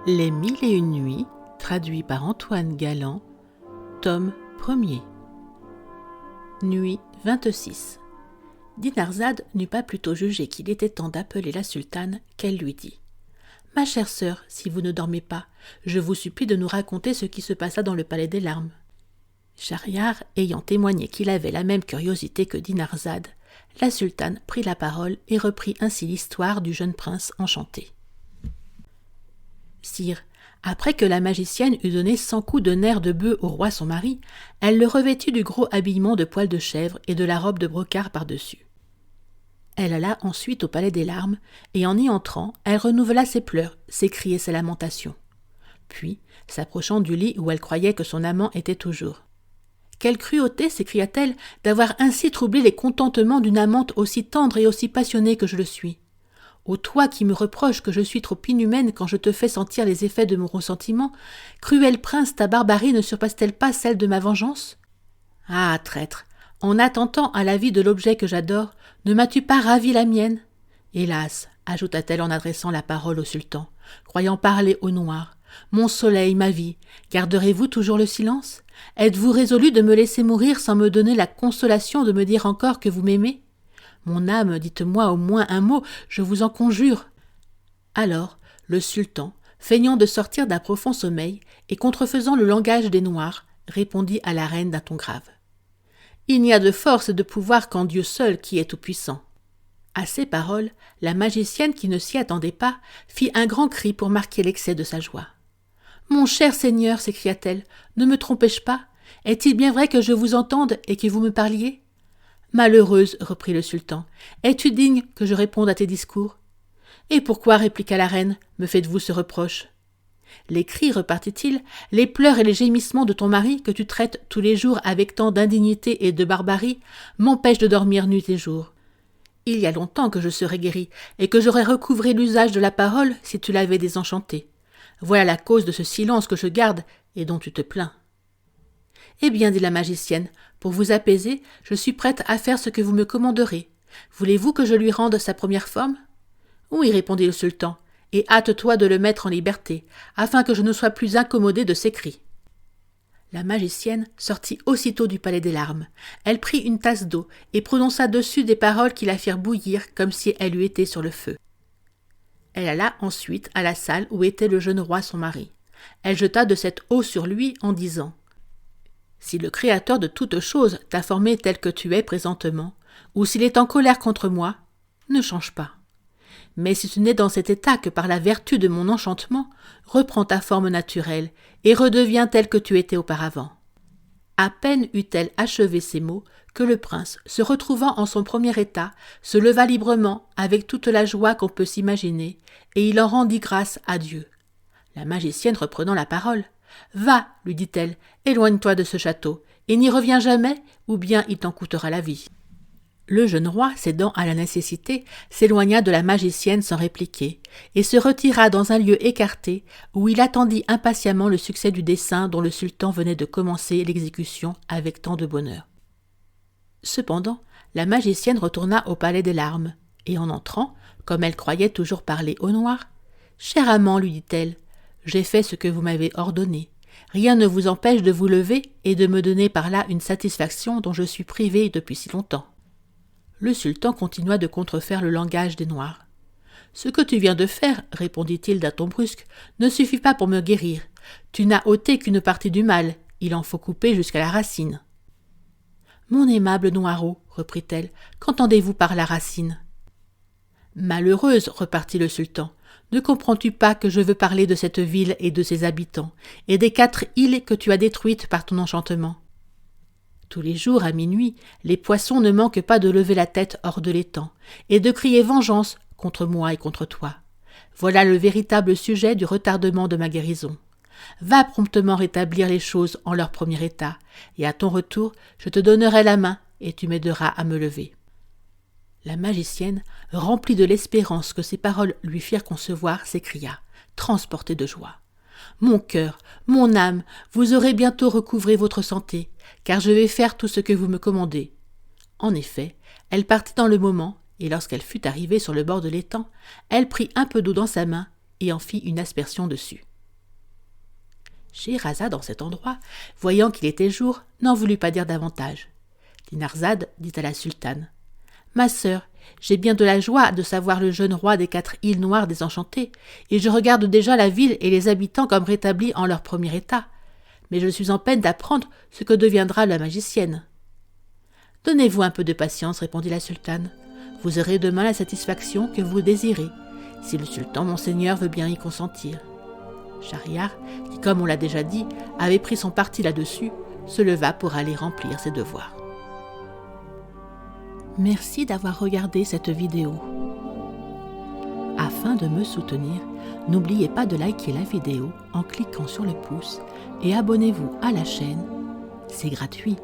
Les Mille et une nuits, traduit par Antoine Galland, tome 1er. Nuit 26. Dinarzade n'eut pas plutôt jugé qu'il était temps d'appeler la sultane qu'elle lui dit « Ma chère sœur, si vous ne dormez pas, je vous supplie de nous raconter ce qui se passa dans le palais des larmes. » Schahriar ayant témoigné qu'il avait la même curiosité que Dinarzade, la sultane prit la parole et reprit ainsi l'histoire du jeune prince enchanté. Sire, après que la magicienne eut donné 100 coups de nerfs de bœuf au roi son mari, elle le revêtit du gros habillement de poil de chèvre et de la robe de brocart par-dessus. Elle alla ensuite au palais des larmes, et en y entrant, elle renouvela ses pleurs, ses cris et ses lamentations. Puis, s'approchant du lit où elle croyait que son amant était toujours. « Quelle cruauté, s'écria-t-elle, d'avoir ainsi troublé les contentements d'une amante aussi tendre et aussi passionnée que je le suis. Ô toi qui me reproches que je suis trop inhumaine quand je te fais sentir les effets de mon ressentiment, cruel prince, ta barbarie ne surpasse-t-elle pas celle de ma vengeance? Ah, traître, en attentant à la vie de l'objet que j'adore, ne m'as-tu pas ravi la mienne? Hélas, ajouta-t-elle en adressant la parole au sultan, croyant parler au noir, mon soleil, ma vie, garderez-vous toujours le silence? Êtes-vous résolu de me laisser mourir sans me donner la consolation de me dire encore que vous m'aimez? Mon âme, dites-moi au moins un mot, je vous en conjure. » Alors, le sultan, feignant de sortir d'un profond sommeil et contrefaisant le langage des Noirs, répondit à la reine d'un ton grave. « Il n'y a de force et de pouvoir qu'en Dieu seul qui est tout-puissant. » À ces paroles, la magicienne, qui ne s'y attendait pas, fit un grand cri pour marquer l'excès de sa joie. « Mon cher seigneur, s'écria-t-elle, ne me trompais-je pas? Est-il bien vrai que je vous entende et que vous me parliez? » « Malheureuse, reprit le sultan, es-tu digne que je réponde à tes discours? »« Et pourquoi, répliqua la reine, me faites-vous ce reproche? Les cris, repartit-il, les pleurs et les gémissements de ton mari, que tu traites tous les jours avec tant d'indignité et de barbarie, m'empêchent de dormir nuit et jour. Il y a longtemps que je serais guérie, et que j'aurais recouvré l'usage de la parole si tu l'avais désenchantée. Voilà la cause de ce silence que je garde et dont tu te plains. » « Eh bien, dit la magicienne, pour vous apaiser, je suis prête à faire ce que vous me commanderez. Voulez-vous que je lui rende sa première forme? »« Oui, répondit le sultan, et hâte-toi de le mettre en liberté, afin que je ne sois plus incommodé de ses cris. » La magicienne sortit aussitôt du palais des larmes. Elle prit une tasse d'eau et prononça dessus des paroles qui la firent bouillir comme si elle eût été sur le feu. Elle alla ensuite à la salle où était le jeune roi son mari. Elle jeta de cette eau sur lui en disant « Si le Créateur de toutes choses t'a formé tel que tu es présentement, ou s'il est en colère contre moi, ne change pas. Mais si tu n'es dans cet état que par la vertu de mon enchantement, reprends ta forme naturelle et redeviens tel que tu étais auparavant. » À peine eut-elle achevé ces mots que le prince, se retrouvant en son premier état, se leva librement avec toute la joie qu'on peut s'imaginer, et il en rendit grâce à Dieu. La magicienne reprenant la parole, « Va, lui dit-elle, éloigne-toi de ce château, et n'y reviens jamais, ou bien il t'en coûtera la vie. » Le jeune roi, cédant à la nécessité, s'éloigna de la magicienne sans répliquer, et se retira dans un lieu écarté, où il attendit impatiemment le succès du dessein dont le sultan venait de commencer l'exécution avec tant de bonheur. Cependant, la magicienne retourna au palais des larmes, et en entrant, comme elle croyait toujours parler au noir, « Cher amant, lui dit-elle, j'ai fait ce que vous m'avez ordonné. Rien ne vous empêche de vous lever et de me donner par là une satisfaction dont je suis privée depuis si longtemps. » Le sultan continua de contrefaire le langage des Noirs. « Ce que tu viens de faire, répondit-il d'un ton brusque, ne suffit pas pour me guérir. Tu n'as ôté qu'une partie du mal, il en faut couper jusqu'à la racine. »« Mon aimable Noiraud, reprit-elle, qu'entendez-vous par la racine? »« Malheureuse, repartit le sultan, ne comprends-tu pas que je veux parler de cette ville et de ses habitants, et des 4 îles que tu as détruites par ton enchantement? Tous les jours, à minuit, les poissons ne manquent pas de lever la tête hors de l'étang, et de crier vengeance contre moi et contre toi. Voilà le véritable sujet du retardement de ma guérison. Va promptement rétablir les choses en leur premier état, et à ton retour, je te donnerai la main, et tu m'aideras à me lever. » La magicienne, remplie de l'espérance que ces paroles lui firent concevoir, s'écria, transportée de joie. « Mon cœur, mon âme, vous aurez bientôt recouvré votre santé, car je vais faire tout ce que vous me commandez. » En effet, elle partit dans le moment, et lorsqu'elle fut arrivée sur le bord de l'étang, elle prit un peu d'eau dans sa main et en fit une aspersion dessus. Scheherazade, en cet endroit, voyant qu'il était jour, n'en voulut pas dire davantage. Dinarzade dit à la sultane: « Ma sœur, j'ai bien de la joie de savoir le jeune roi des 4 îles noires désenchantées, et je regarde déjà la ville et les habitants comme rétablis en leur premier état. Mais je suis en peine d'apprendre ce que deviendra la magicienne. »« Donnez-vous un peu de patience, répondit la sultane. Vous aurez demain la satisfaction que vous désirez, si le sultan monseigneur veut bien y consentir. » Schahriar, qui, comme on l'a déjà dit, avait pris son parti là-dessus, se leva pour aller remplir ses devoirs. Merci d'avoir regardé cette vidéo. Afin de me soutenir, n'oubliez pas de liker la vidéo en cliquant sur le pouce et abonnez-vous à la chaîne, c'est gratuit.